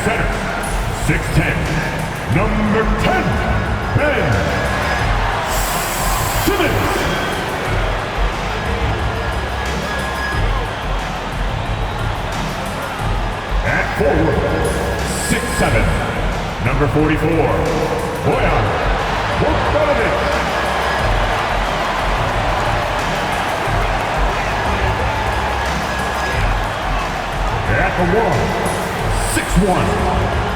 center, 6'10", number 10, Ben Simmons. At forward, 6'7", number 44, Bojan Bogdanovic. At the wall, 6'1",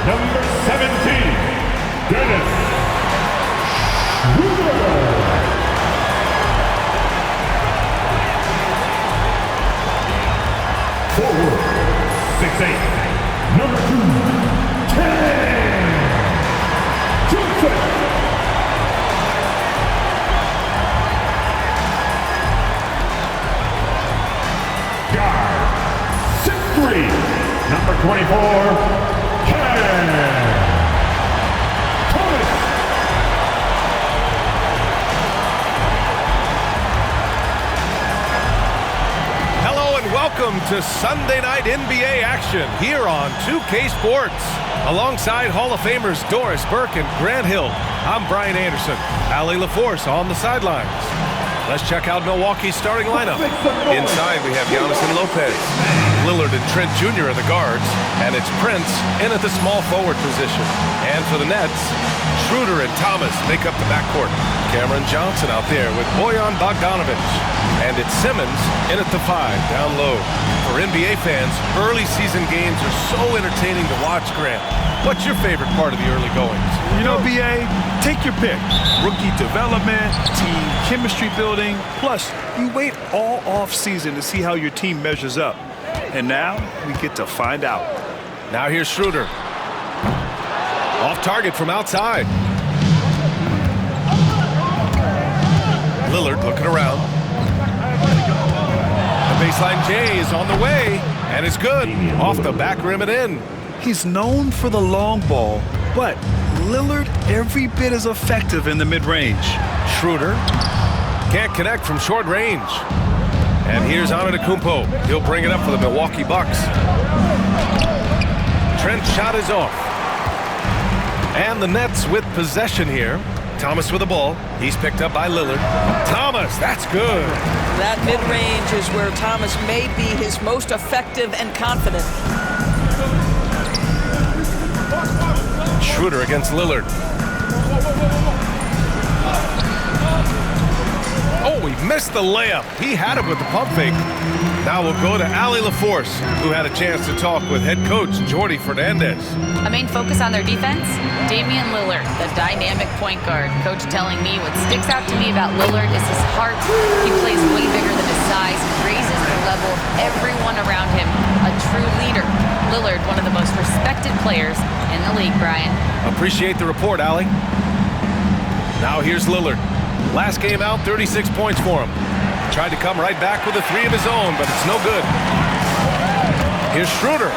number 17, Dennis Schroeder. Forward, 6'8", number 2, Ken Johnson. Guard, 6'3", number 24, Ken Thomas. Hello and welcome to Sunday Night NBA action here on 2K Sports. Alongside Hall of Famers Doris Burke and Grant Hill, I'm Brian Anderson. Ali LaForce on the sidelines. Let's check out Milwaukee's starting lineup. Inside we have Giannis and Lopez. Lillard and Trent Jr. are the guards, and it's Prince in at the small forward position. And for the Nets, Schroeder and Thomas make up the backcourt. Cameron Johnson out there with Bojan Bogdanovic. And it's Simmons in at the 5, down low. For NBA fans, early season games are so entertaining to watch, Grant. What's your favorite part of the early goings? You know, BA, take your pick. Rookie development, team chemistry building. Plus, you wait all off season to see how your team measures up. And now we get to find out. Now here's Schroeder. Off target from outside. Lillard looking around. The baseline J is on the way, and it's good. Off the back rim and in. He's known for the long ball, but Lillard every bit as effective in the mid-range. Schroeder can't connect from short range. And here's Antetokounmpo. He'll bring it up for the Milwaukee Bucks. Trent's shot is off. And the Nets with possession here. Thomas with the ball. He's picked up by Lillard. Thomas, that's good. That mid-range is where Thomas may be his most effective and confident. Schroeder against Lillard. Oh, he missed the layup. He had it with the pump fake. Now we'll go to Ali LaForce, who had a chance to talk with head coach Jordi Fernandez. A main focus on their defense, Damian Lillard, the dynamic point guard. Coach telling me what sticks out to me about Lillard is his heart. He plays way bigger than his size, raises the level of everyone around him. A true leader. Lillard, one of the most respected players in the league, Brian. Appreciate the report, Ali. Now here's Lillard. Last game out, 36 points for him. Tried to come right back with a 3 of his own, but it's no good. Here's Schroeder.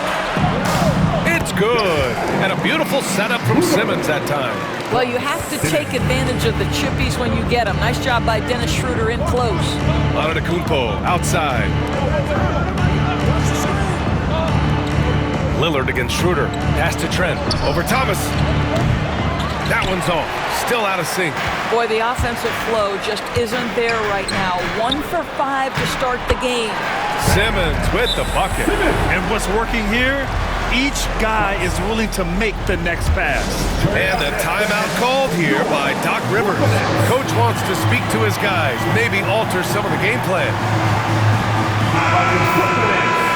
It's good. And a beautiful setup from Simmons that time. Well, you have to take advantage of the chippies when you get them. Nice job by Dennis Schroeder in close. Antetokounmpo outside. Lillard against Schroeder. Pass to Trent. Over Thomas. That one's off. Still out of sync. Boy, the offensive flow just isn't there right now. 1 for 5 to start the game. Simmons with the bucket. And what's working here? Each guy is willing to make the next pass. And a timeout called here by Doc Rivers. Coach wants to speak to his guys, maybe alter some of the game plan.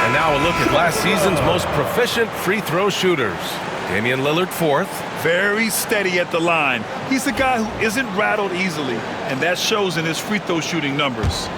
And now a look at last season's most proficient free throw shooters. Damian Lillard, 4th. Very steady at the line. He's the guy who isn't rattled easily, and that shows in his free throw shooting numbers.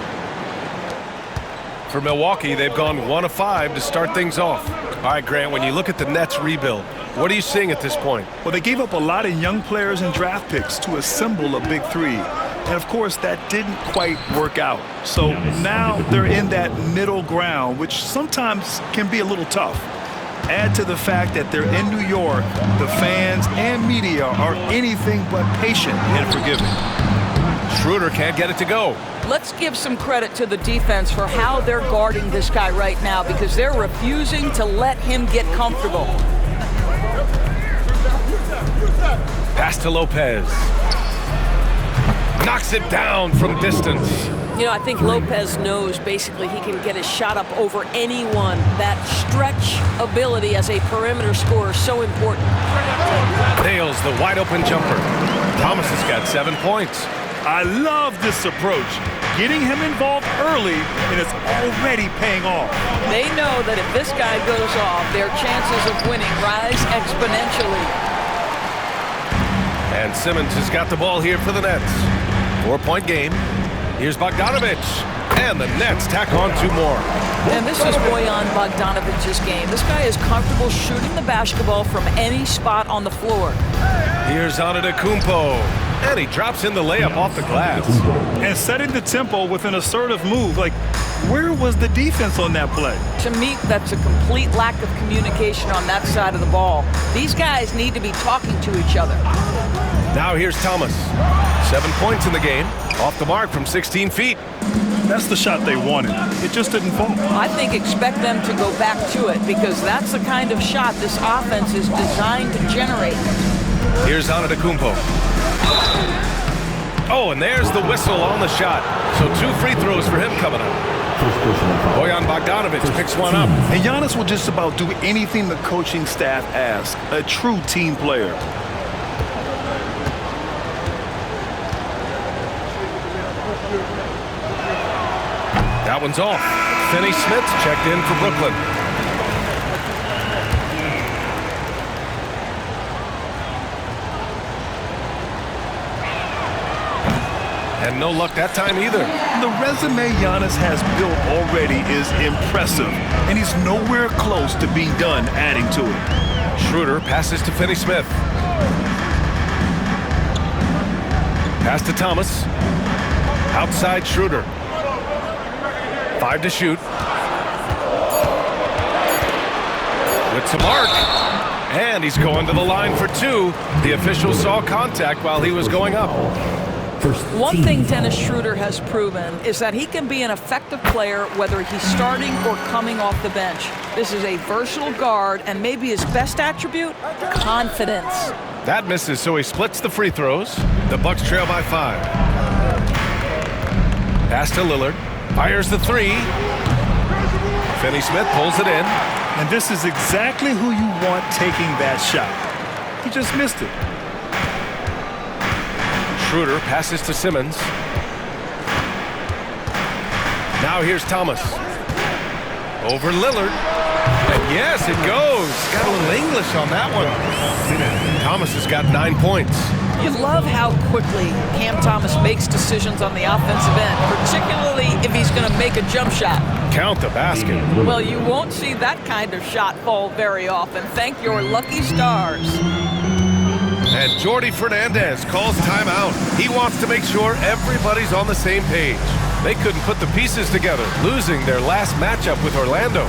For Milwaukee, they've gone 1 of 5 to start things off. All right, Grant, when you look at the Nets rebuild, what are you seeing at this point? Well, they gave up a lot of young players and draft picks to assemble a big 3. And, of course, that didn't quite work out. So now they're in that middle ground, which sometimes can be a little tough. Add to the fact that they're in New York, the fans and media are anything but patient and forgiving. Schroeder can't get it to go. Let's give some credit to the defense for how they're guarding this guy right now because they're refusing to let him get comfortable. Pass to Lopez. Knocks it down from distance. You know, I think Lopez knows basically he can get his shot up over anyone. That stretch ability as a perimeter scorer is so important. Nails the wide open jumper. Thomas has got 7 points. I love this approach. Getting him involved early, and it's already paying off. They know that if this guy goes off, their chances of winning rise exponentially. And Simmons has got the ball here for the Nets. 4-point game. Here's Bogdanovich. And the Nets tack on 2 more. And this is Bojan Bogdanovich's game. This guy is comfortable shooting the basketball from any spot on the floor. Here's Antetokounmpo. And he drops in the layup off the glass. And setting the tempo with an assertive move. Like, where was the defense on that play? To me, that's a complete lack of communication on that side of the ball. These guys need to be talking to each other. Now here's Thomas. 7 points in the game. Off the mark from 16 feet. That's the shot they wanted. It just didn't fall. I think expect them to go back to it because that's the kind of shot this offense is designed to generate. Here's Antetokounmpo. Oh, and there's the whistle on the shot. So 2 free throws for him coming up. Bojan Bogdanović picks one up. And Giannis will just about do anything the coaching staff asks. A true team player. That one's off. Finney Smith checked in for Brooklyn. And no luck that time either. The resume Giannis has built already is impressive, and he's nowhere close to being done adding to it. Schroeder passes to Finney Smith. Pass to Thomas. Outside Schroeder. 5 to shoot. With some arc. And he's going to the line for 2. The official saw contact while he was going up. One thing Dennis Schroeder has proven is that he can be an effective player whether he's starting or coming off the bench. This is a versatile guard, and maybe his best attribute, confidence. That misses, so he splits the free throws. The Bucks trail by 5. Pass to Lillard. Fires the 3. Finney Smith pulls it in. And this is exactly who you want taking that shot. He just missed it. Schroeder passes to Simmons. Now here's Thomas. Over Lillard. And yes, it goes. Got a little English on that one. Thomas has got 9 points. You love how quickly Cam Thomas makes decisions on the offensive end, particularly if he's going to make a jump shot. Count the basket. Well, you won't see that kind of shot fall very often. Thank your lucky stars. And Jordi Fernandez calls timeout. He wants to make sure everybody's on the same page. They couldn't put the pieces together, losing their last matchup with Orlando.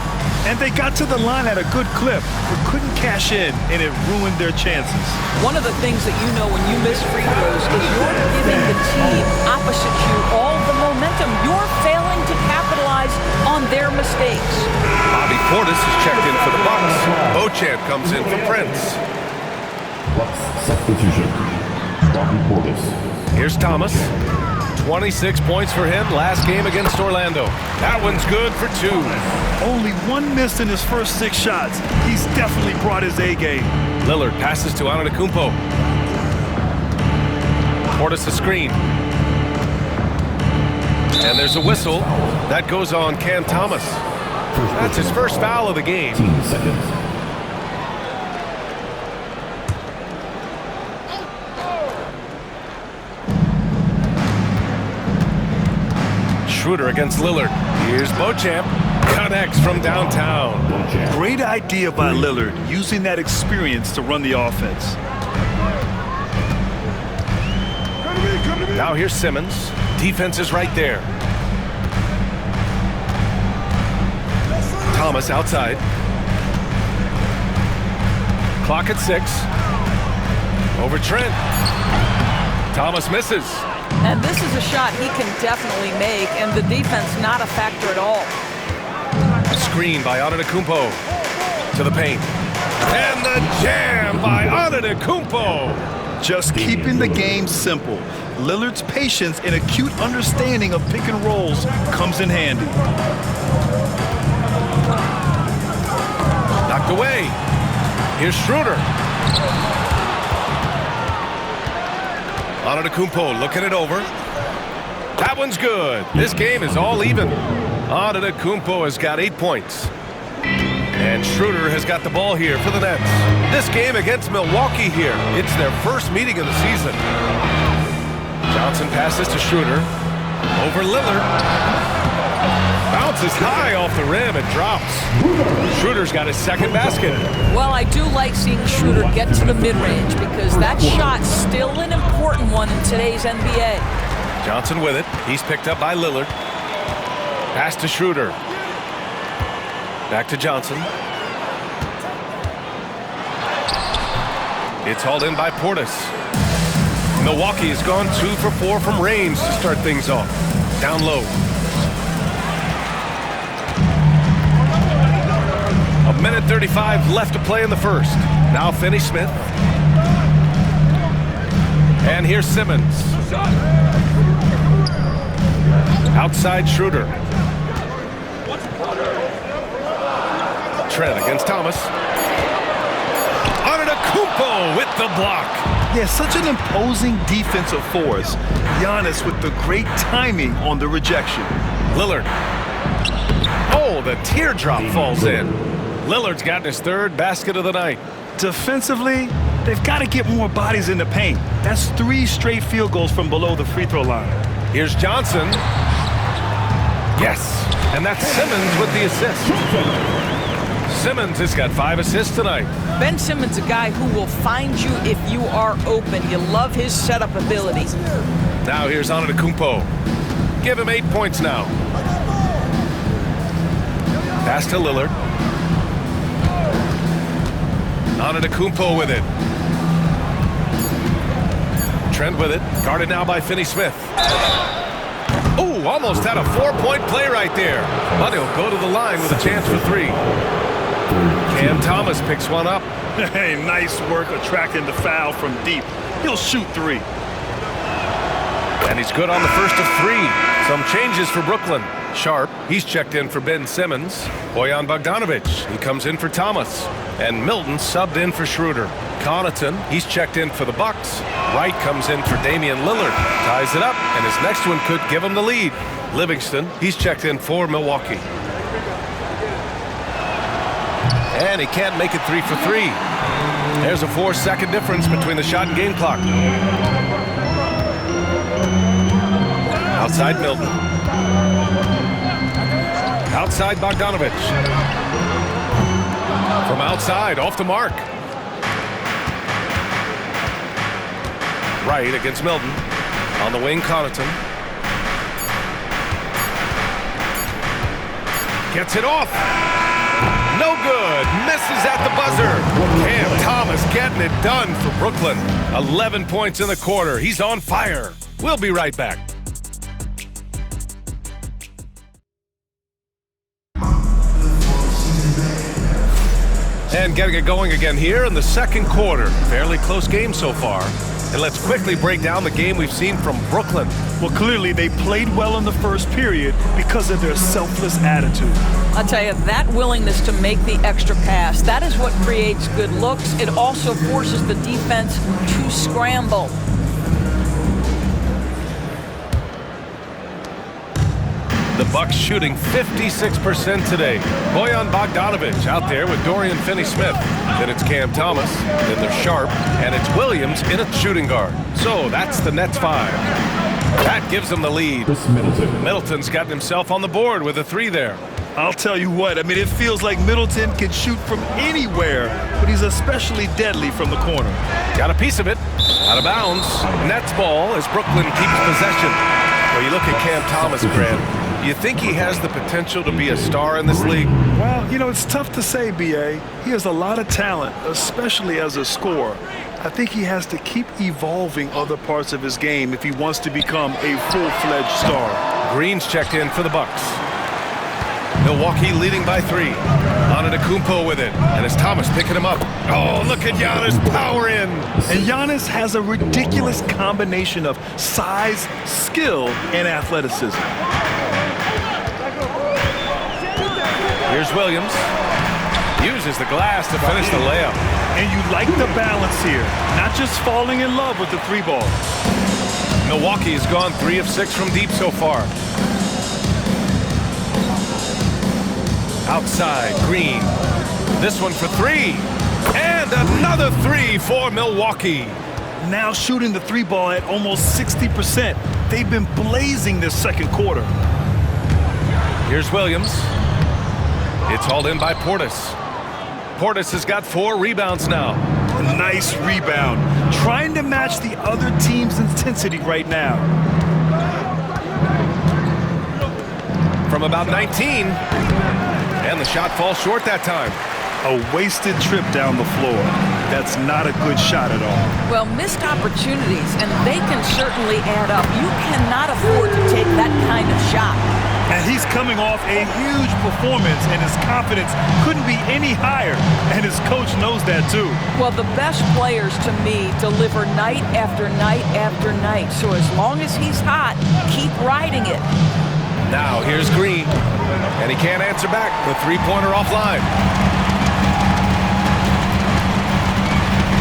And they got to the line at a good clip, but couldn't cash in, and it ruined their chances. One of the things that you know when you miss free throws is you're giving the team opposite you all the momentum. You're failing to capitalize on their mistakes. Bobby Portis is checked in for the Bucks. Beauchamp comes in for Prince. Bucks substitution. Bobby Portis. Here's Thomas. 26 points for him last game against Orlando. That one's good for 2. Only 1 miss in his first 6 shots. He's definitely brought his A game. Lillard passes to Antetokounmpo. Portis a screen. And there's a whistle. That goes on Cam Thomas. That's his first foul of the game. 15 seconds. Schroeder against Lillard. Here's Beauchamp. Connects from downtown. Great idea by Lillard, using that experience to run the offense. Now here's Simmons. Defense is right there. Thomas outside. Clock at 6. Over Trent. Thomas misses. And this is a shot he can definitely make, and the defense not a factor at all. A screen by Antetokounmpo to the paint. And the jam by Antetokounmpo. Just keeping the game simple. Lillard's patience and acute understanding of pick and rolls comes in handy. Knocked away. Here's Schroeder. Antetokounmpo looking it over. That one's good. This game is all even. Antetokounmpo has got 8 points. And Schroeder has got the ball here for the Nets. This game against Milwaukee here. It's their first meeting of the season. Johnson passes to Schroeder. Over Lillard. Bounces high off the rim and drops. Schroeder's got his second basket. Well, I do like seeing Schroeder get to the mid-range because that shot's still an important one in today's NBA. Johnson with it. He's picked up by Lillard. Pass to Schroeder. Back to Johnson. It's hauled in by Portis. Milwaukee has gone 2 for 4 from range to start things off. Down low. A minute 35 left to play in the first. Now Finney-Smith. And here's Simmons. Outside Schroeder. Trent against Thomas. Antetokounmpo with the block. Yeah, such an imposing defensive force. Giannis with the great timing on the rejection. Lillard. Oh, the teardrop falls in. Lillard's gotten his third basket of the night. Defensively, they've got to get more bodies in the paint. That's 3 straight field goals from below the free throw line. Here's Johnson. Yes, and that's Simmons with the assist. Simmons has got 5 assists tonight. Ben Simmons, a guy who will find you if you are open. You love his setup ability. Now here's Antetokounmpo. Give him 8 points now. Pass to Lillard. Antetokounmpo with it. Trent with it. Guarded now by Finney-Smith. Oh, almost had a 4-point play right there. But he'll go to the line with a chance for 3. Cam Thomas picks one up. Hey, nice work attracting the foul from deep. He'll shoot 3. And he's good on the first of 3. Some changes for Brooklyn. Sharp, he's checked in for Ben Simmons. Bojan Bogdanovic, he comes in for Thomas. And Milton subbed in for Schroeder. Connaughton, he's checked in for the Bucks. Wright comes in for Damian Lillard. Ties it up, and his next one could give him the lead. Livingston, he's checked in for Milwaukee. And he can't make it 3 for 3. There's a 4-second difference between the shot and game clock. Outside Milton. Outside Bogdanovic. From outside, off the mark. Wright against Milton. On the wing, Connaughton. Gets it off. No good. Misses at the buzzer. Cam Thomas getting it done for Brooklyn. 11 points in the quarter. He's on fire. We'll be right back. And getting it going again here in the second quarter. Fairly close game so far. And let's quickly break down the game we've seen from Brooklyn. Well, clearly they played well in the first period because of their selfless attitude. I'll tell you, that willingness to make the extra pass, that is what creates good looks. It also forces the defense to scramble. The Bucks shooting 56% today. Bojan Bogdanovic out there with Dorian Finney-Smith. Then it's Cam Thomas. Then there's Sharp. And it's Williams in at shooting guard. So that's the Nets 5. That gives them the lead. Middleton's gotten himself on the board with a 3 there. I'll tell you what, I mean, it feels like Middleton can shoot from anywhere, but he's especially deadly from the corner. Got a piece of it. Out of bounds. Nets ball as Brooklyn keeps possession. Well, you look at Cam Thomas, Grant. You think he has the potential to be a star in this league? Well, you know, it's tough to say, B.A. He has a lot of talent, especially as a scorer. I think he has to keep evolving other parts of his game if he wants to become a full-fledged star. Green's checked in for the Bucks. Milwaukee leading by 3. Antetokounmpo with it. And it's Thomas picking him up. Oh, look at Giannis power in. And Giannis has a ridiculous combination of size, skill, and athleticism. Here's Williams. Uses the glass to finish the layup. And you like the balance here, not just falling in love with the three ball. Milwaukee has gone 3 of 6 from deep so far. Outside, Green. This one for 3. And another 3 for Milwaukee. Now shooting the three ball at almost 60%. They've been blazing this second quarter. Here's Williams. It's hauled in by Portis. Portis has got 4 rebounds now. A nice rebound. Trying to match the other team's intensity right now. From about 19. And the shot falls short that time. A wasted trip down the floor. That's not a good shot at all. Well, missed opportunities, and they can certainly add up. You cannot afford to take that kind of shot. And he's coming off a huge performance, and his confidence couldn't be any higher. And his coach knows that, too. Well, the best players, to me, deliver night after night after night. So as long as he's hot, keep riding it. Now, here's Green. And he can't answer back. The three-pointer offline.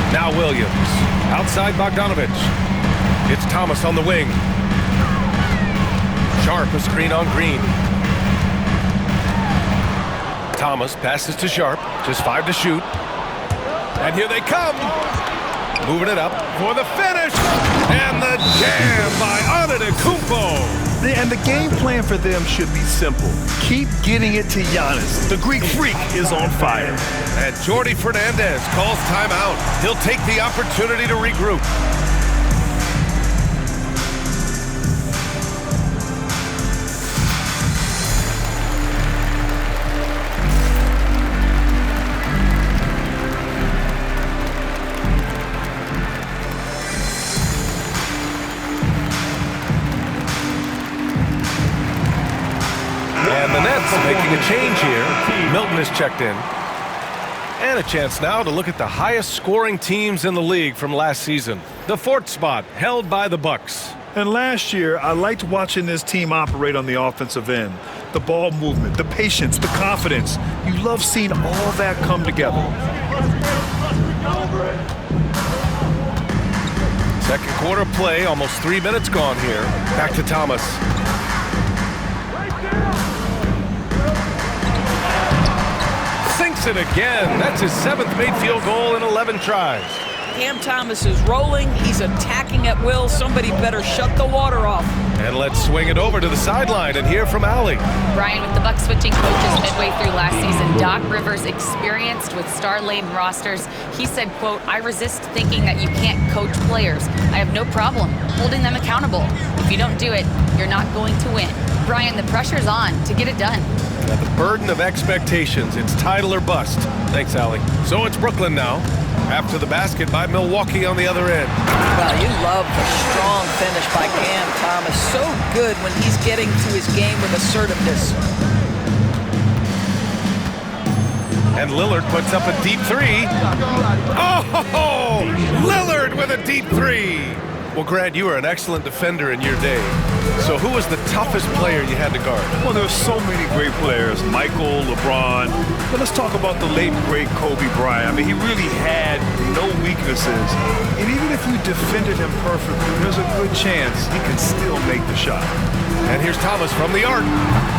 Now Williams. Outside Bogdanovich. It's Thomas on the wing. Sharp a screen on Green. Thomas passes to Sharp. Just 5 to shoot. And here they come. Moving it up for the finish. And the jam by Antetokounmpo. And the game plan for them should be simple. Keep getting it to Giannis. The Greek freak is on fire. And Jordi Fernandez calls timeout. He'll take the opportunity to regroup. And the Nets making a change here. Milton is checked in. And a chance now to look at the highest scoring teams in the league from last season. The 4th spot held by the Bucks. And last year, I liked watching this team operate on the offensive end. The ball movement, the patience, the confidence. You love seeing all that come together. Second quarter play, almost 3 minutes gone here. Back to Thomas. Sinks it again. That's his 7th made field goal in 11 tries. Cam Thomas is rolling. He's attacking at will. Somebody better shut the water off. And let's swing it over to the sideline and hear from Allie. Brian, with the Bucks switching coaches midway through last season, Doc Rivers, experienced with star-laden rosters, he said, quote, "I resist thinking that you can't coach players. I have no problem holding them accountable. If you don't do it, you're not going to win." Brian, the pressure's on to get it done. Now the burden of expectations. It's title or bust. Thanks, Allie. So it's Brooklyn now. After the basket by Milwaukee on the other end. Well, you love the strong finish by Cam Thomas. So good when he's getting to his game with assertiveness. And Lillard puts up a deep 3. Oh, Lillard with a deep 3. Well, Grant, you were an excellent defender in your day. So who was the toughest player you had to guard? Well, there's so many great players. Michael, LeBron. But let's talk about the late, great Kobe Bryant. I mean, he really had no weaknesses. And even if you defended him perfectly, there's a good chance he can still make the shot. And here's Thomas from the arc.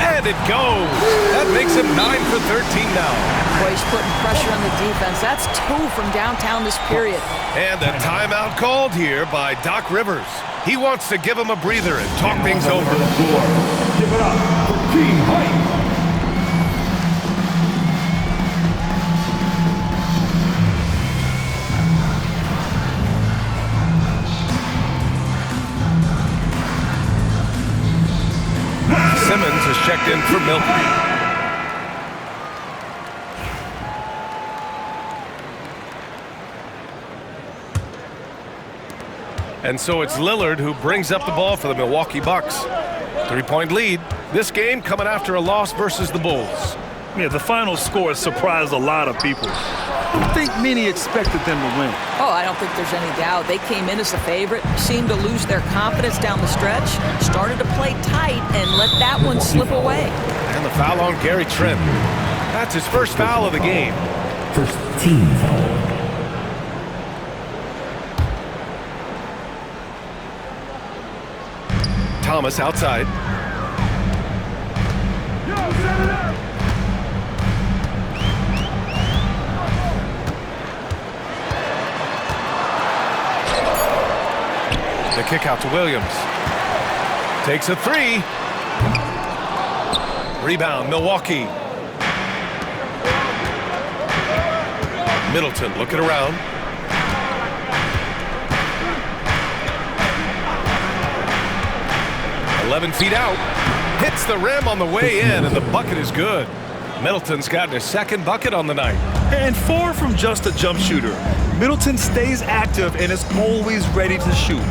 And it goes. That makes him 9 for 13 now. Boy, he's putting pressure on the defense. That's 2 from downtown this period. And a timeout called here by Doc Rivers. He wants to give him a breather and talk things over. Give it up for Team Height. Simmons is checked in for Milton. And so it's Lillard who brings up the ball for the Milwaukee Bucks. 3-point lead. This game coming after a loss versus the Bulls. Yeah, the final score surprised a lot of people. I don't think many expected them to win. Oh, I don't think there's any doubt. They came in as the favorite, seemed to lose their confidence down the stretch, started to play tight, and let that one slip away. And the foul on Gary Trent. That's his first foul of the game. First team foul. Thomas outside. The kick out to Williams. Takes a three. Rebound, Milwaukee. Middleton looking around. "11 feet out. Hits the rim on the way in, and the bucket is good. Middleton's gotten his second bucket on the night. And far from just a jump shooter, Middleton stays active and is always ready to shoot.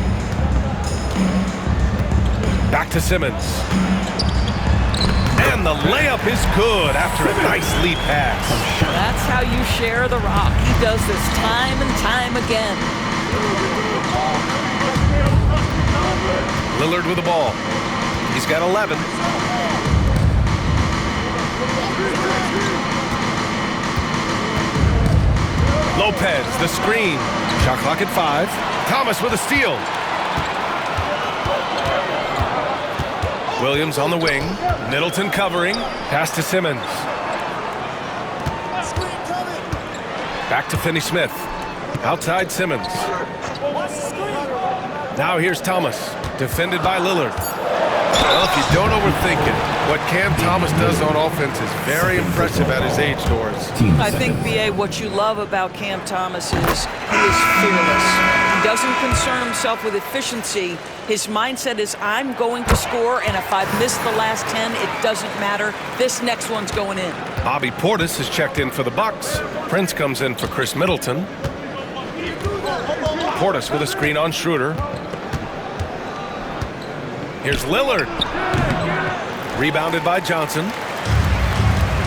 Back to Simmons. And the layup is good after a nice lead pass. That's how you share the rock. He does this time and time again. Lillard with the ball. He's got 11. Lopez, the screen. Shot clock at 5. Thomas with a steal. Williams on the wing. Middleton covering. Pass to Simmons. Back to Finney-Smith. Outside Simmons. Now here's Thomas. Defended by Lillard. Well, if you don't overthink it, what Cam Thomas does on offense is very impressive at his age, Doris. I think, B.A., what you love about Cam Thomas is he is fearless. He doesn't concern himself with efficiency. His mindset is, I'm going to score, and if I've missed the last 10, it doesn't matter. This next one's going in. Bobby Portis has checked in for the Bucks. Prince comes in for Chris Middleton. Portis with a screen on Schroeder. Here's Lillard. Rebounded by Johnson.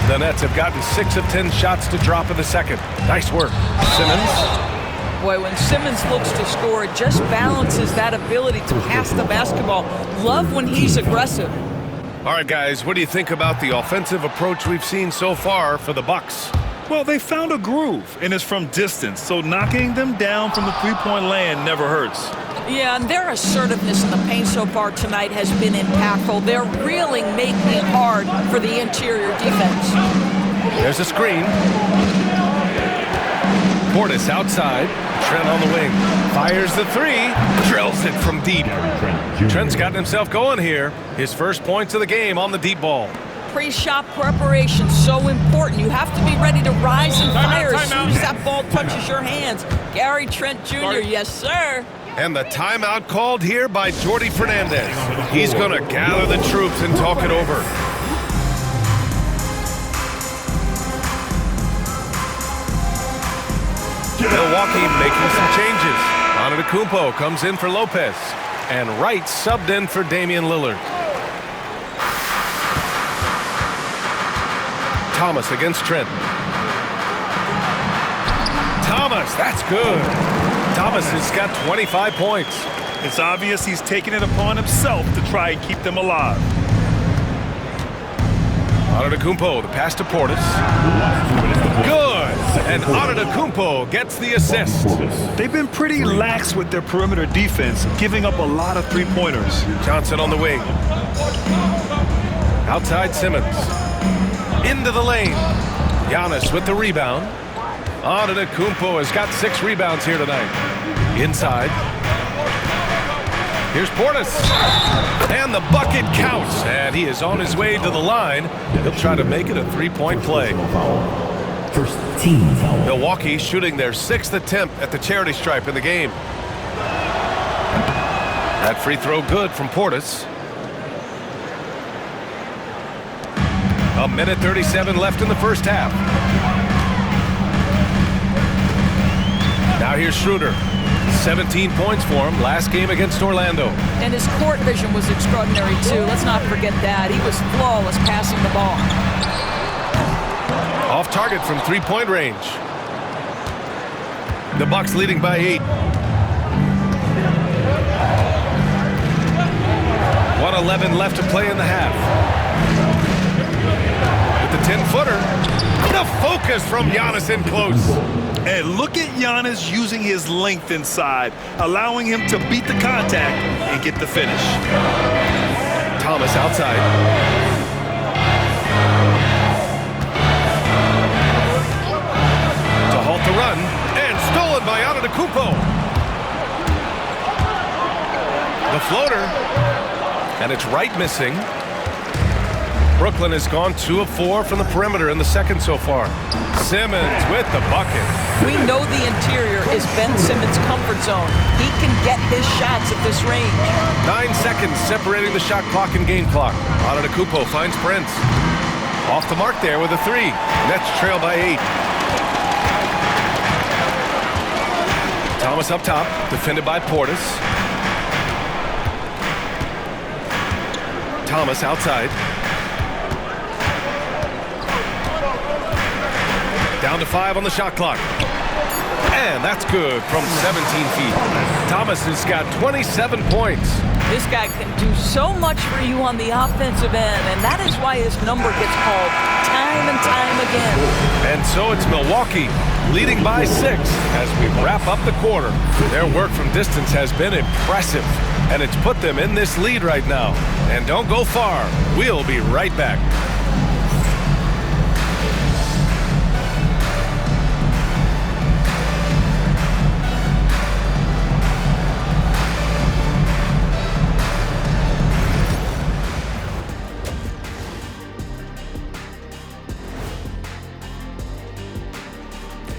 The Nets have gotten 6 of 10 shots to drop in the second. Nice work. Simmons. Boy, when Simmons looks to score, it just balances that ability to pass the basketball. Love when he's aggressive. All right, guys, what do you think about the offensive approach we've seen so far for the Bucks? Well, they found a groove, and it's from distance, so knocking them down from the three-point land never hurts. Yeah, and their assertiveness in the paint so far tonight has been impactful. They're really making it hard for the interior defense. There's a screen. Portis outside. Trent on the wing. Fires the three. Drills it from deep. Trent's gotten himself going here. His first points of the game on the deep ball. Pre-shot preparation, so important. You have to be ready to rise and fire as soon as that ball touches your hands. Gary Trent Jr., yes, sir. And the timeout called here by Jordi Fernandez. He's going to gather the troops and talk it over. Milwaukee making some changes. Antetokounmpo comes in for Lopez. And Wright subbed in for Damian Lillard. Thomas against Trent. Thomas, that's good. Thomas has got 25 points. It's obvious he's taking it upon himself to try and keep them alive. Antetokounmpo, the pass to Portis. Good! And Antetokounmpo gets the assist. They've been pretty lax with their perimeter defense, giving up a lot of three-pointers. Johnson on the wing. Outside Simmons. Into the lane. Giannis with the rebound. Antetokounmpo has got 6 rebounds here tonight. Inside. Here's Portis. And the bucket counts. And he is on his way to the line. He'll try to make it a 3-point play. First team foul. Milwaukee shooting their 6th attempt at the charity stripe in the game. That free throw good from Portis. A minute 37 left in the first half. Now here's Schroeder. 17 points for him last game against Orlando. And his court vision was extraordinary, too. Let's not forget that. He was flawless passing the ball. Off target from three-point range. The Bucks leading by 8. 1:11 left to play in the half. With the 10-footer. The focus from Giannis in close. And look at Giannis using his length inside, allowing him to beat the contact and get the finish. Thomas outside. To halt the run, and stolen by Antetokounmpo. The floater, and it's right missing. Brooklyn has gone 2 of 4 from the perimeter in the second so far. Simmons with the bucket. We know the interior is Ben Simmons' comfort zone. He can get his shots at this range. 9 seconds separating the shot clock and game clock. Antetokounmpo finds Prince. Off the mark there with a 3. Nets trail by 8. Thomas up top, defended by Portis. Thomas outside. Down to 5 on the shot clock. And that's good from 17 feet. Thomas has got 27 points. This guy can do so much for you on the offensive end, and that is why his number gets called time and time again. And so it's Milwaukee leading by 6 as we wrap up the quarter. Their work from distance has been impressive, and it's put them in this lead right now. And don't go far. We'll be right back.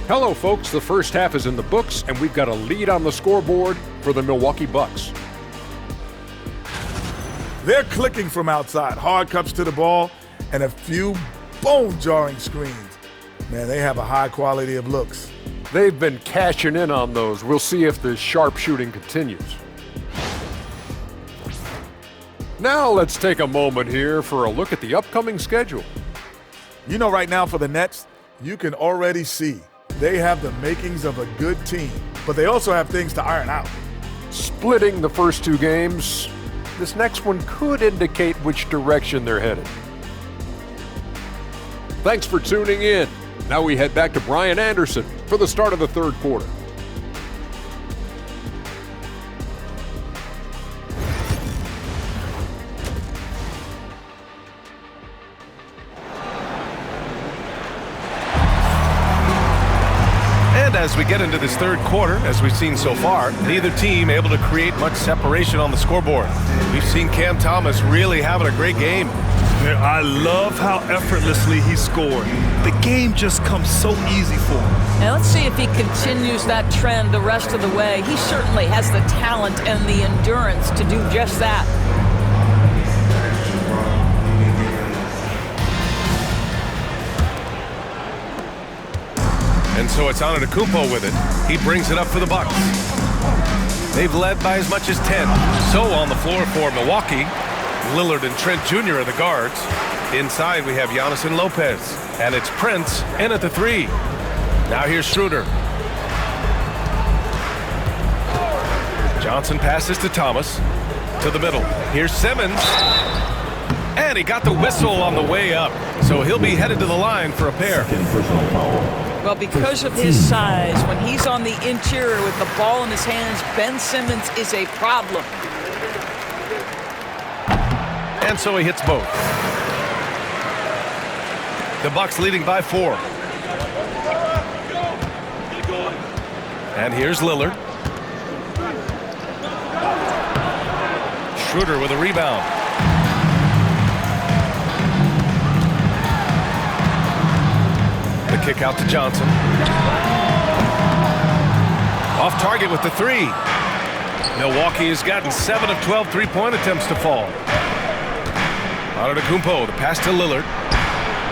Hello, folks. The first half is in the books, and we've got a lead on the scoreboard for the Milwaukee Bucks. They're clicking from outside. Hard cuts to the ball and a few bone-jarring screens. Man, they have a high quality of looks. They've been cashing in on those. We'll see if the sharp shooting continues. Now let's take a moment here for a look at the upcoming schedule. You know, right now for the Nets, you can already see they have the makings of a good team, but they also have things to iron out. Splitting the first 2 games, this next one could indicate which direction they're headed. Thanks for tuning in. Now we head back to Brian Anderson for the start of the third quarter. As we get into this third quarter, as we've seen so far, neither team able to create much separation on the scoreboard. We've seen Cam Thomas really having a great game. I love how effortlessly he scored. The game just comes so easy for him. And let's see if he continues that trend the rest of the way. He certainly has the talent and the endurance to do just that. And so it's Antetokounmpo with it. He brings it up for the Bucks. They've led by as much as 10. So on the floor for Milwaukee, Lillard and Trent Jr. are the guards. Inside we have Giannis and Lopez. And it's Prince in at the 3. Now here's Schroeder. Johnson passes to Thomas. To the middle. Here's Simmons. And he got the whistle on the way up. So he'll be headed to the line for a pair. Personal foul. Well, because of his size, when he's on the interior with the ball in his hands, Ben Simmons is a problem. And so he hits both. The Bucks leading by 4. And here's Lillard. Schroeder with a rebound. The kick out to Johnson. Off target with the 3. Milwaukee has gotten 7 of 12 three-point attempts to fall. Antetokounmpo, the pass to Lillard.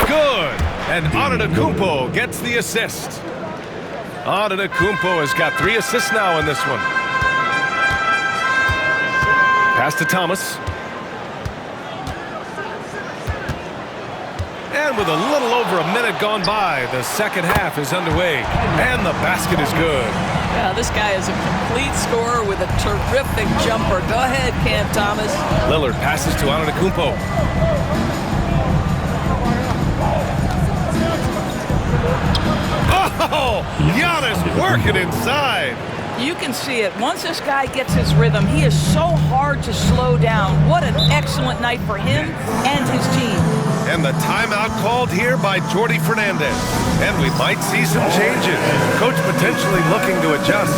Good! And Antetokounmpo gets the assist. Antetokounmpo has got 3 assists now in this one. Pass to Thomas. And with a little over a minute gone by. The second half is underway, and the basket is good. Yeah, this guy is a complete scorer with a terrific jumper. Go ahead, Cam Thomas. Lillard passes to Antetokounmpo. Oh, Giannis working inside. You can see it. Once this guy gets his rhythm, he is so hard to slow down. What an excellent night for him and his team. And the timeout called here by Jordi Fernandez. And we might see some changes. Coach potentially looking to adjust.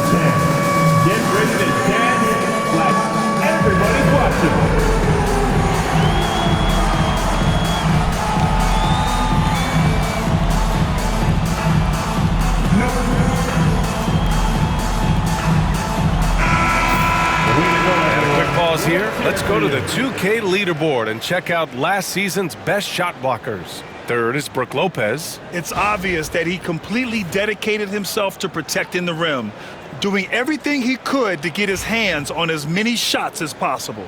Get ready to dance like everybody's watching. Pause here. Let's go to the 2K leaderboard and check out last season's best shot blockers. Third is Brook Lopez. It's obvious that he completely dedicated himself to protecting the rim, doing everything he could to get his hands on as many shots as possible.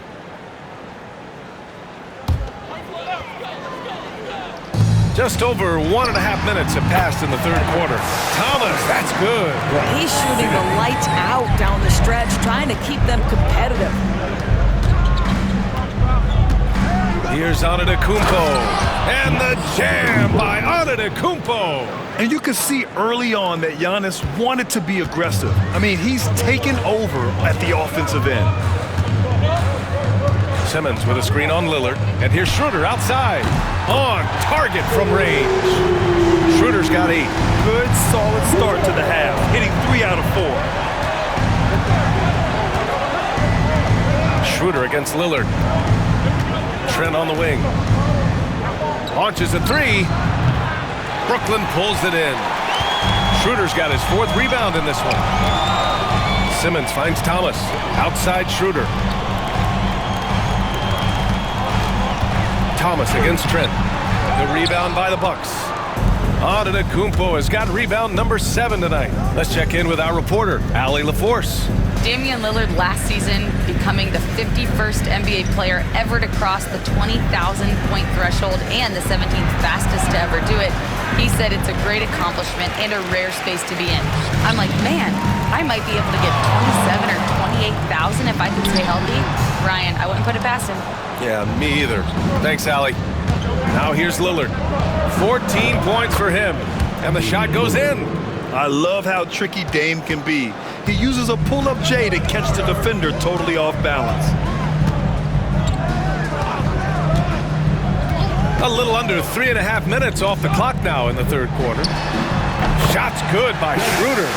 Just over 1.5 minutes have passed in the third quarter. Thomas, that's good. He's shooting the lights out down the stretch, trying to keep them competitive. Here's Antetokounmpo. And the jam by Antetokounmpo. And you can see early on that Giannis wanted to be aggressive. I mean, he's taken over at the offensive end. Simmons with a screen on Lillard. And here's Schroeder outside. On target from range. Schroeder's got 8. Good, solid start to the half, hitting 3 out of 4. Schroeder against Lillard. Trent on the wing. Launches a 3. Brooklyn pulls it in. Schroeder's got his 4th rebound in this one. Simmons finds Thomas. Outside Schroeder. Thomas against Trent. The rebound by the Bucks. Antetokounmpo has got rebound number 7 tonight. Let's check in with our reporter, Allie LaForce. Damian Lillard last season becoming the 51st NBA player ever to cross the 20,000-point threshold and the 17th fastest to ever do it. He said it's a great accomplishment and a rare space to be in. I'm like, man, I might be able to get 27 or 28,000 if I could stay healthy. Ryan, I wouldn't put it past him. Yeah, me either. Thanks, Allie. Now here's Lillard. 14 points for him. And the shot goes in. I love how tricky Dame can be. He uses a pull-up J to catch the defender totally off balance. A little under 3.5 minutes off the clock now in the third quarter. Shot's good by Schroeder.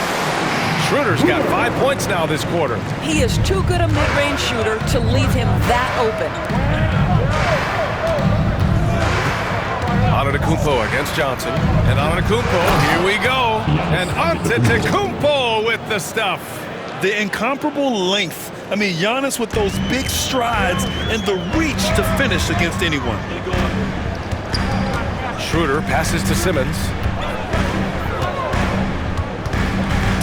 Schroeder's got 5 points now this quarter. He is too good a mid-range shooter to leave him that open. Antetokounmpo against Johnson. And Antetokounmpo, here we go. And Antetokounmpo with the stuff. The incomparable length. I mean, Giannis with those big strides and the reach to finish against anyone. Schroeder passes to Simmons.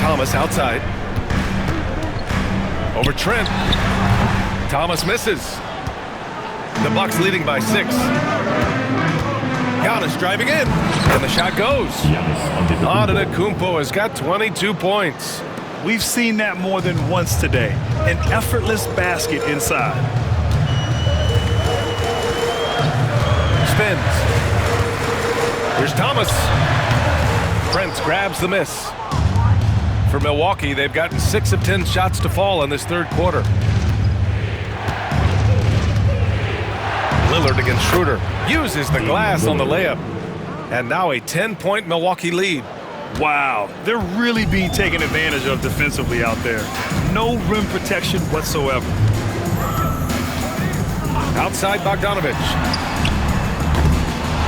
Thomas outside. Over Trent. Thomas misses. The Bucks leading by 6. Giannis driving in, and the shot goes. Antetokounmpo has got 22 points. We've seen that more than once today. An effortless basket inside. Spins. Here's Thomas. Prince grabs the miss. For Milwaukee, they've gotten 6 of 10 shots to fall in this third quarter. Lillard against Schroeder. Uses the glass on the layup. And now a 10-point Milwaukee lead. Wow, they're really being taken advantage of defensively out there. No rim protection whatsoever. Outside Bogdanovich.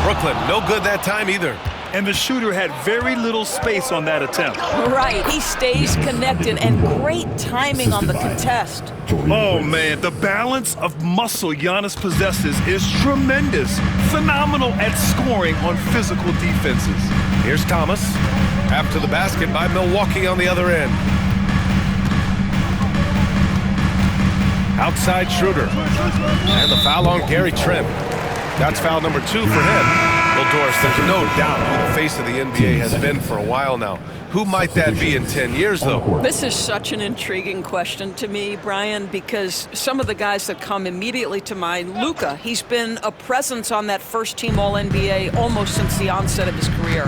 Brooklyn, no good that time either. And the shooter had very little space on that attempt. Right, he stays connected and great timing on the contest. Oh man, the balance of muscle Giannis possesses is tremendous. Phenomenal at scoring on physical defenses. Here's Thomas. After the basket by Milwaukee on the other end. Outside Schroeder. And the foul on Gary Trent. That's foul number 2 for him. Well, Doris, there's no doubt who the face of the NBA has been for a while now. Who might that be in 10 years, though? This is such an intriguing question to me, Brian, because some of the guys that come immediately to mind, Luka, he's been a presence on that first-team All-NBA almost since the onset of his career.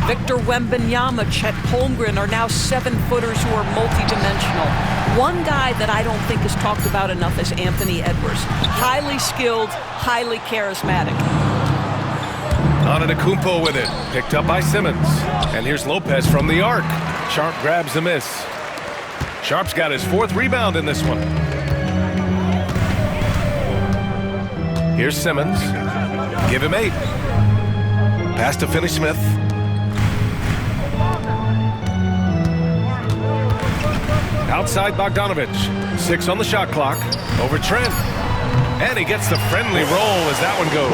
Victor Wembanyama, Chet Holmgren are now 7-footers who are multidimensional. One guy that I don't think is talked about enough is Anthony Edwards. Highly skilled, highly charismatic. Antetokounmpo with it, picked up by Simmons. And here's Lopez from the arc. Sharp grabs the miss. Sharp's got his 4th rebound in this one. Here's Simmons. Give him 8. Pass to Finney-Smith. Outside Bogdanovich. 6 on the shot clock. Over Trent. And he gets the friendly roll as that one goes.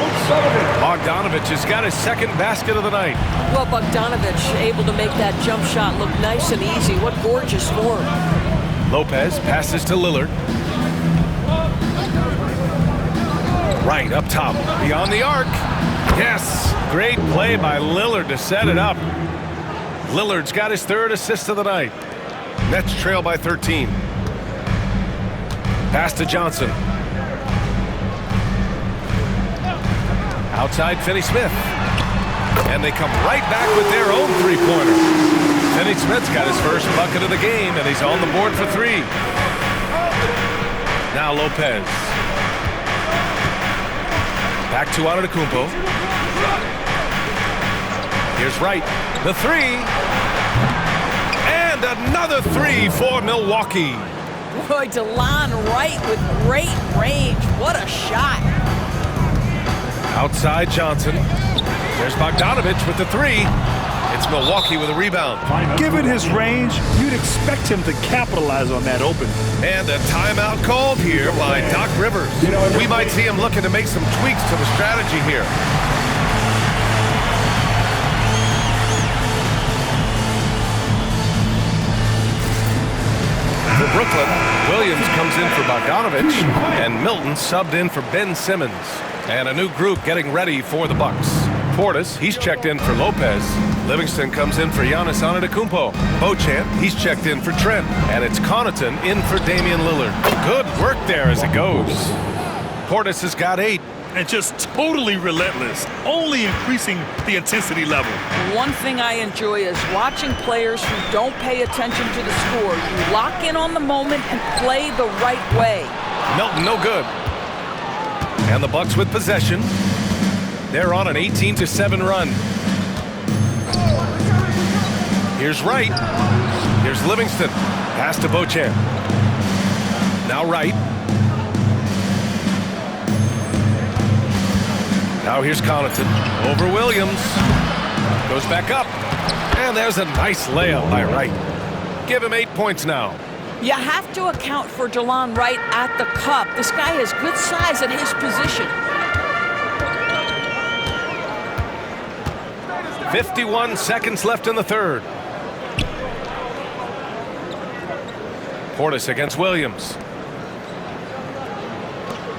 Bogdanovich has got his 2nd basket of the night. Well, Bogdanovich able to make that jump shot look nice and easy. What gorgeous form. Lopez passes to Lillard. Right up top, beyond the arc. Yes, great play by Lillard to set it up. Lillard's got his 3rd assist of the night. Nets trail by 13. Pass to Johnson. Outside Finney-Smith. And they come right back with their own 3-pointer. Finney-Smith's got his first bucket of the game, and he's on the board for 3. Now Lopez. Back to Antetokounmpo. Here's Wright. The 3. And another 3 for Milwaukee. Boy, DeLon Wright with great range. What a shot. Outside Johnson. There's Bogdanovich with the 3. It's Milwaukee with a rebound. Given his range, you'd expect him to capitalize on that open. And a timeout called here by Doc Rivers. We might see him looking to make some tweaks to the strategy here. For Brooklyn, Williams comes in for Bogdanovich, and Milton subbed in for Ben Simmons. And a new group getting ready for the Bucks. Portis, he's checked in for Lopez. Livingston comes in for Giannis Antetokounmpo. Beauchamp, he's checked in for Trent. And it's Connaughton in for Damian Lillard. Good work there as it goes. Portis has got 8. And just totally relentless, only increasing the intensity level. One thing I enjoy is watching players who don't pay attention to the score. You lock in on the moment and play the right way. Milton, no good. And the Bucks with possession. They're on an 18-7 run. Here's Wright. Here's Livingston. Pass to Beauchamp. Now Wright. Now here's Connaughton. Over Williams. Goes back up. And there's a nice layup by Wright. Give him 8 points now. You have to account for DeLon Wright at the cup. This guy has good size at his position. 51 seconds left in the 3rd. Portis against Williams.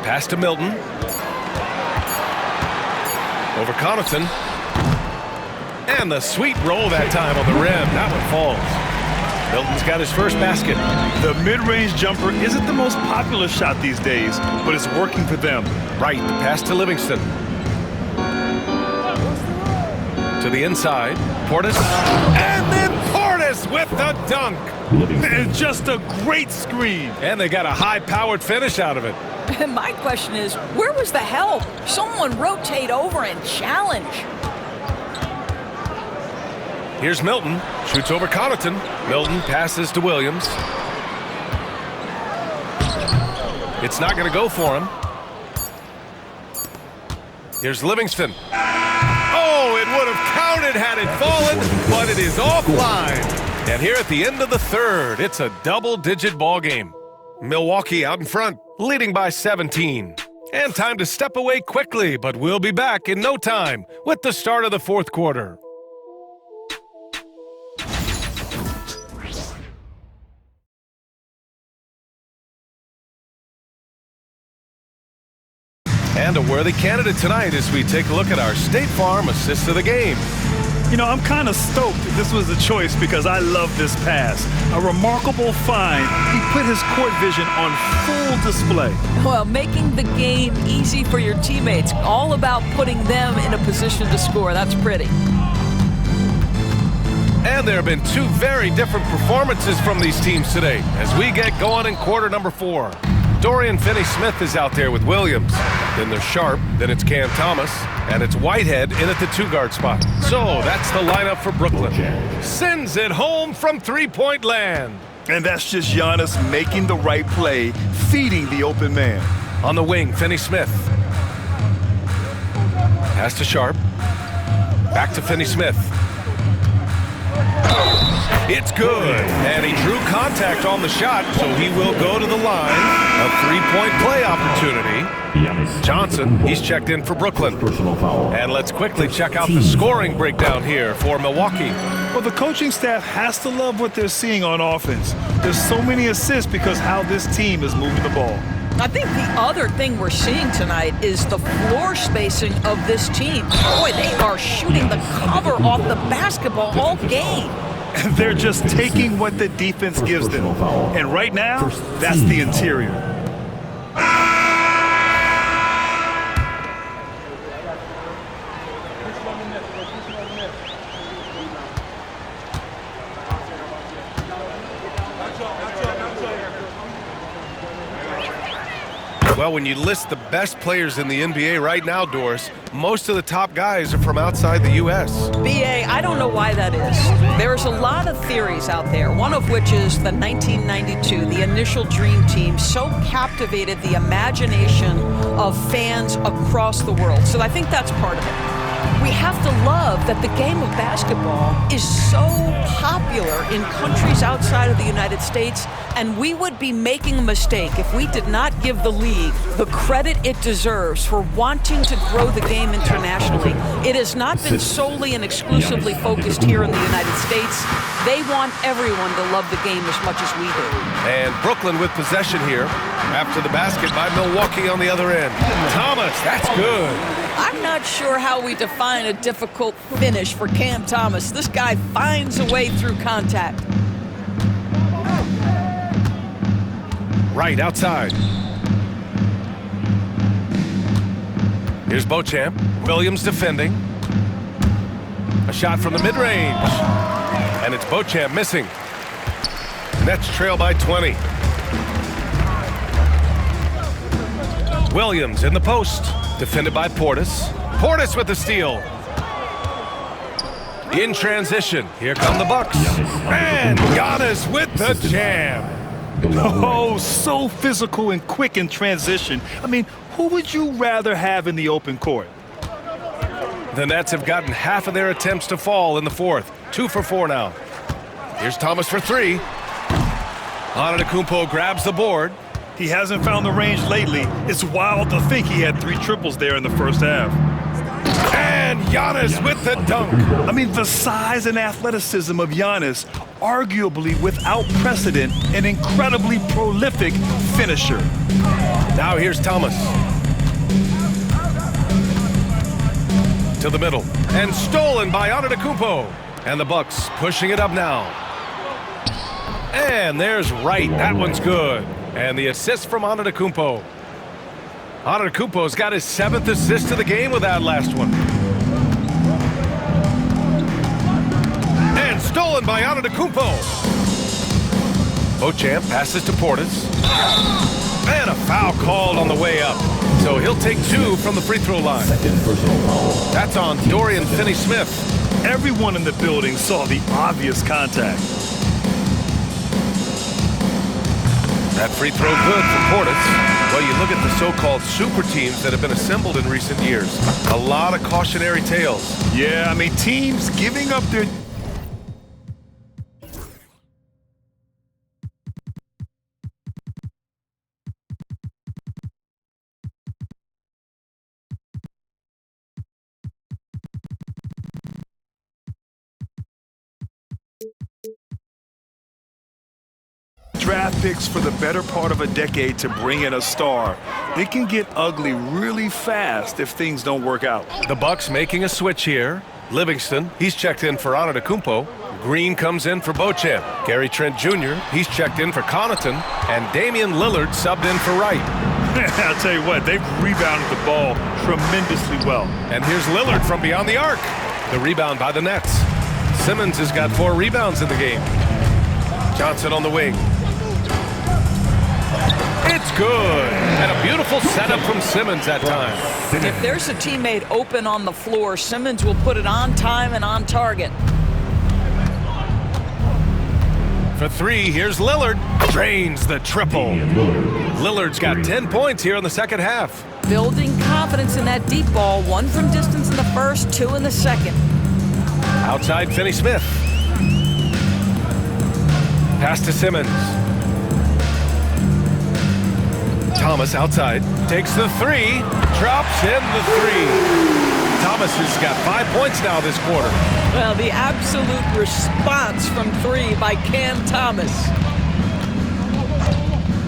Pass to Milton. Over Connaughton. And the sweet roll that time on the rim. That one falls. Milton's got his first basket. The mid-range jumper isn't the most popular shot these days, but it's working for them. Right, the pass to Livingston. To the inside, Portis. And then Portis with the dunk. And just a great screen. And they got a high-powered finish out of it. My question is, where was the help? Someone rotate over and challenge. Here's Milton. Shoots over Connaughton. Milton passes to Williams. It's not going to go for him. Here's Livingston. Oh, it would have counted had it fallen, but it is offline. And here at the end of the 3rd, it's a double-digit ball game. Milwaukee out in front, leading by 17. And time to step away quickly, but we'll be back in no time with the start of the 4th quarter. And a worthy candidate tonight as we take a look at our State Farm assist of the game. You know, I'm kind of stoked that this was a choice because I love this pass. A remarkable find. He put his court vision on full display. Well, making the game easy for your teammates, all about putting them in a position to score. That's pretty. And there have been two very different performances from these teams today as we get going in quarter number 4. Dorian Finney-Smith is out there with Williams. Then there's Sharp, then it's Cam Thomas, and it's Whitehead in at the 2-guard spot. So that's the lineup for Brooklyn. Sends it home from three-point land. And that's just Giannis making the right play, feeding the open man. On the wing, Finney-Smith. Pass to Sharp. Back to Finney-Smith. It's good, and he drew contact on the shot, so he will go to the line. A three-point play opportunity. Johnson, he's checked in for Brooklyn. And let's quickly check out the scoring breakdown here for Milwaukee. Well, the coaching staff has to love what they're seeing on offense. There's so many assists because how this team is moving the ball. I think the other thing we're seeing tonight is the floor spacing of this team. Boy, they are shooting the cover off the basketball all game. And they're just taking what the defense gives them. And right now, that's the interior. Well, when you list the best players in the NBA right now, Doris, most of the top guys are from outside the U.S. BA, I don't know why that is. There's a lot of theories out there, one of which is the 1992, the initial Dream Team, so captivated the imagination of fans across the world. So I think that's part of it. We have to love that the game of basketball is so popular in countries outside of the United States, and we would be making a mistake if we did not give the league the credit it deserves for wanting to grow the game internationally. It has not been solely and exclusively focused here in the United States. They want everyone to love the game as much as we do. And Brooklyn with possession here after the basket by Milwaukee on the other end. Thomas, that's good. I'm not sure how we define a difficult finish for Cam Thomas. This guy finds a way through contact. Right outside. Here's Beauchamp. Williams defending. A shot from the mid-range. And it's Beauchamp missing. Nets trail by 20. Williams in the post. Defended by Portis. Portis with the steal. In transition. Here come the Bucks. And Giannis with the jam. Oh, so physical and quick in transition. I mean, who would you rather have in the open court? The Nets have gotten half of their attempts to fall in the fourth. 2 for 4 now. Here's Thomas for 3. Antetokounmpo grabs the board. He hasn't found the range lately. It's wild to think he had 3 triples there in the first half. And Giannis with the dunk. I mean, the size and athleticism of Giannis, arguably without precedent, an incredibly prolific finisher. Now here's Thomas. To the middle. And stolen by Antetokounmpo. And the Bucks pushing it up now. And there's Wright. That one's good. And the assist from Antetokounmpo. Antetokounmpo's got his 7th assist of the game with that last one. And stolen by Antetokounmpo. Beauchamp passes to Portis. And a foul called on the way up. So he'll take 2 from the free throw line. That's on Dorian Finney-Smith. Everyone in the building saw the obvious contact. That free throw good for Portis. Well, you look at the so-called super teams that have been assembled in recent years. A lot of cautionary tales. Yeah, I mean, teams giving up their... draft picks for the better part of a decade to bring in a star. It can get ugly really fast if things don't work out. The Bucks making a switch here. Livingston, he's checked in for Antetokounmpo. Green comes in for Beauchamp. Gary Trent Jr., he's checked in for Connaughton. And Damian Lillard subbed in for Wright. I'll tell you what, they've rebounded the ball tremendously well. And here's Lillard from beyond the arc. The rebound by the Nets. Simmons has got 4 rebounds in the game. Johnson on the wing. It's good. And a beautiful setup from Simmons that time. If there's a teammate open on the floor, Simmons will put it on time and on target. For 3, here's Lillard. Drains the triple. Lillard's got 10 points here in the second half. Building confidence in that deep ball. 1 from distance in the first, 2 in the second. Outside Finney-Smith. Pass to Simmons. Thomas outside. Takes the 3. Drops in the 3. Thomas has got 5 points now this quarter. Well, the absolute response from 3 by Cam Thomas.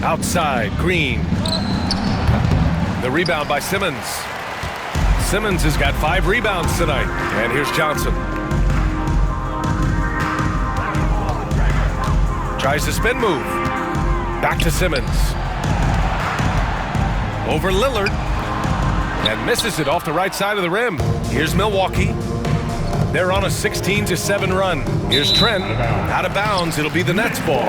Outside, Green. The rebound by Simmons. Simmons has got 5 rebounds tonight. And here's Johnson. Tries the spin move. Back to Simmons. Over Lillard. And misses it off the right side of the rim. Here's Milwaukee. They're on a 16-7 run. Here's Trent. Out of bounds. It'll be the Nets ball.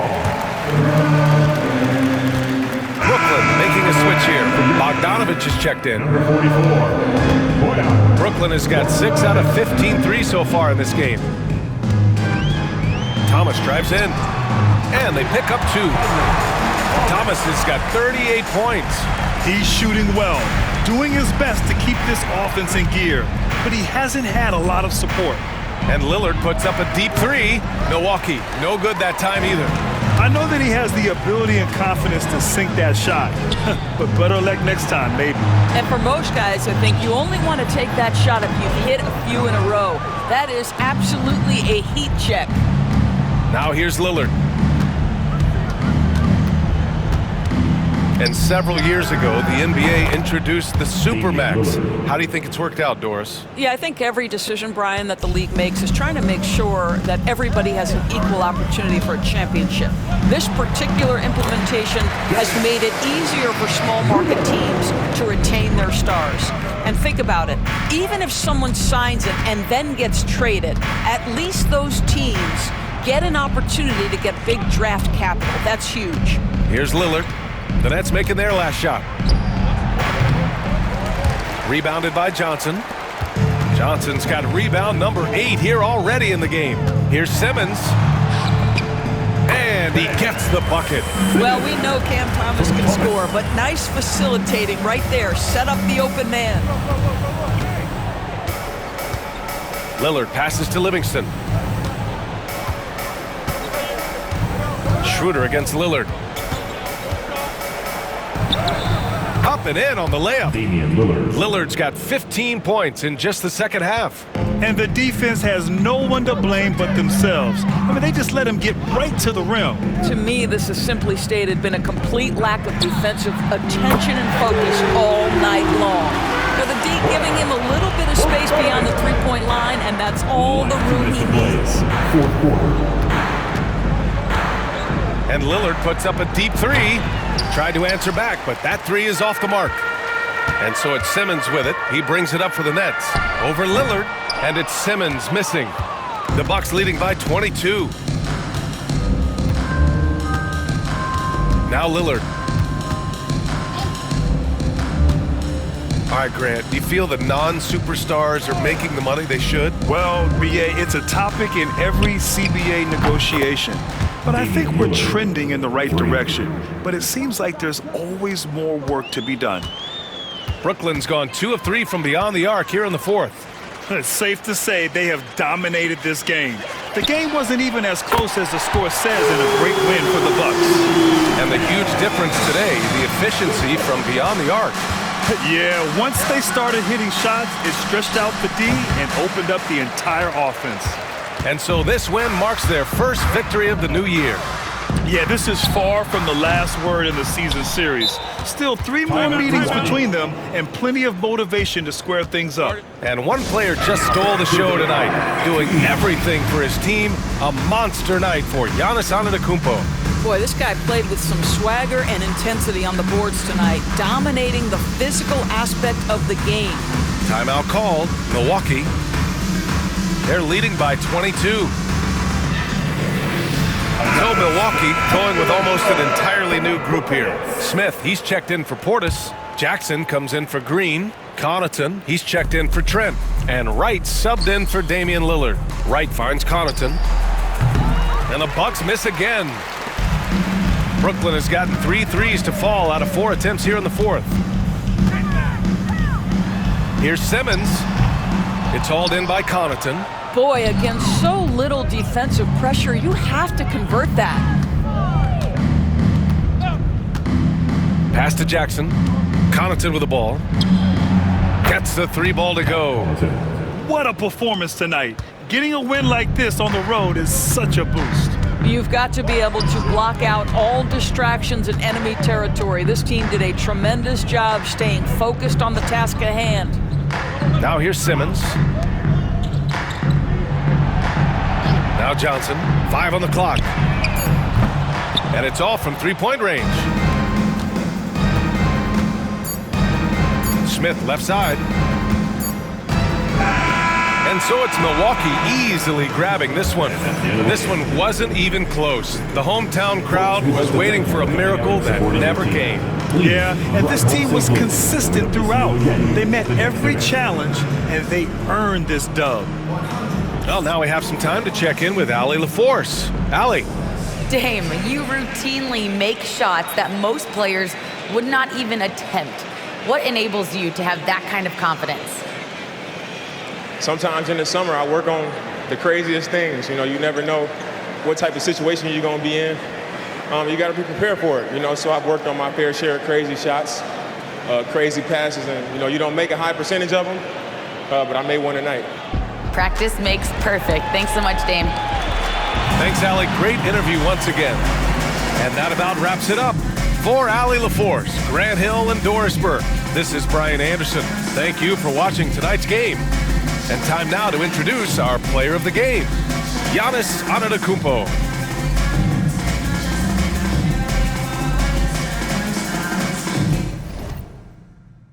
Brooklyn making a switch here. Bogdanovich is checked in. Brooklyn has got 6 out of 15 threes so far in this game. Thomas drives in. And they pick up 2. Thomas has got 38 points. He's shooting well, doing his best to keep this offense in gear, but he hasn't had a lot of support. And Lillard puts up a deep 3. Milwaukee, no good that time either. I know that he has the ability and confidence to sink that shot, but better luck next time, maybe. And for most guys, I think you only want to take that shot if you've hit a few in a row. That is absolutely a heat check. Now here's Lillard. And several years ago, the NBA introduced the Supermax. How do you think it's worked out, Doris? Yeah, I think every decision, Brian, that the league makes is trying to make sure that everybody has an equal opportunity for a championship. This particular implementation has made it easier for small market teams to retain their stars. And think about it. Even if someone signs it and then gets traded, at least those teams get an opportunity to get big draft capital. That's huge. Here's Lillard. The Nets making their last shot. Rebounded by Johnson. Johnson's got rebound number 8 here already in the game. Here's Simmons. And he gets the bucket. Well, we know Cam Thomas can score, but nice facilitating right there. Set up the open man. Lillard passes to Livingston. Schroeder against Lillard. Up and in on the layup. Lillard's got 15 points in just the second half. And the defense has no one to blame but themselves. I mean, they just let him get right to the rim. To me, this has simply stated been a complete lack of defensive attention and focus all night long. Now, the D giving him a little bit of space beyond the three-point line, and that's all the room he needs. And Lillard puts up a deep 3. Tried to answer back, but that 3 is off the mark. And so it's Simmons with it. He brings it up for the Nets. Over Lillard, and it's Simmons missing. The Bucks leading by 22. Now Lillard. All right, Grant, do you feel the non-superstars are making the money they should? Well, BA, it's a topic in every CBA negotiation. But I think we're trending in the right direction. But it seems like there's always more work to be done. Brooklyn's gone 2 of 3 from beyond the arc here in the fourth. It's safe to say they have dominated this game. The game wasn't even as close as the score says in a great win for the Bucks. And the huge difference today, the efficiency from beyond the arc. Yeah, once they started hitting shots, it stretched out the D and opened up the entire offense. And so this win marks their first victory of the new year. Yeah, this is far from the last word in the season series. Still 3 more meetings between them and plenty of motivation to square things up. And one player just stole the show tonight, doing everything for his team. A monster night for Giannis Antetokounmpo. Boy, this guy played with some swagger and intensity on the boards tonight, dominating the physical aspect of the game. Timeout called. Milwaukee. They're leading by 22. So Milwaukee going with almost an entirely new group here. Smith, he's checked in for Portis. Jackson comes in for Green. Connaughton, he's checked in for Trent. And Wright subbed in for Damian Lillard. Wright finds Connaughton. And the Bucks miss again. Brooklyn has gotten 3 threes to fall out of 4 attempts here in the fourth. Here's Simmons. It's hauled in by Connaughton. Boy, against so little defensive pressure, you have to convert that. Pass to Jackson. Connaughton with the ball. Gets the 3 ball to go. What a performance tonight. Getting a win like this on the road is such a boost. You've got to be able to block out all distractions in enemy territory. This team did a tremendous job staying focused on the task at hand. Now here's Simmons. Now Johnson, 5 on the clock. And it's all from 3-point range. Smith left side. And so it's Milwaukee easily grabbing this one. This one wasn't even close. The hometown crowd was waiting for a miracle that never came. Yeah, and this team was consistent throughout. They met every challenge, and they earned this dub. Well, now we have some time to check in with Allie LaForce. Allie. Dame, you routinely make shots that most players would not even attempt. What enables you to have that kind of confidence? Sometimes in the summer, I work on the craziest things. You know, you never know what type of situation you're going to be in. You got to be prepared for it, you know, so I've worked on my fair share of crazy shots, crazy passes, and, you know, you don't make a high percentage of them, but I made one tonight. Practice makes perfect. Thanks so much, Dame. Thanks, Allie. Great interview once again. And that about wraps it up. For Allie LaForce, Grant Hill, and Doris Burke, this is Brian Anderson. Thank you for watching tonight's game. And time now to introduce our player of the game, Giannis Antetokounmpo.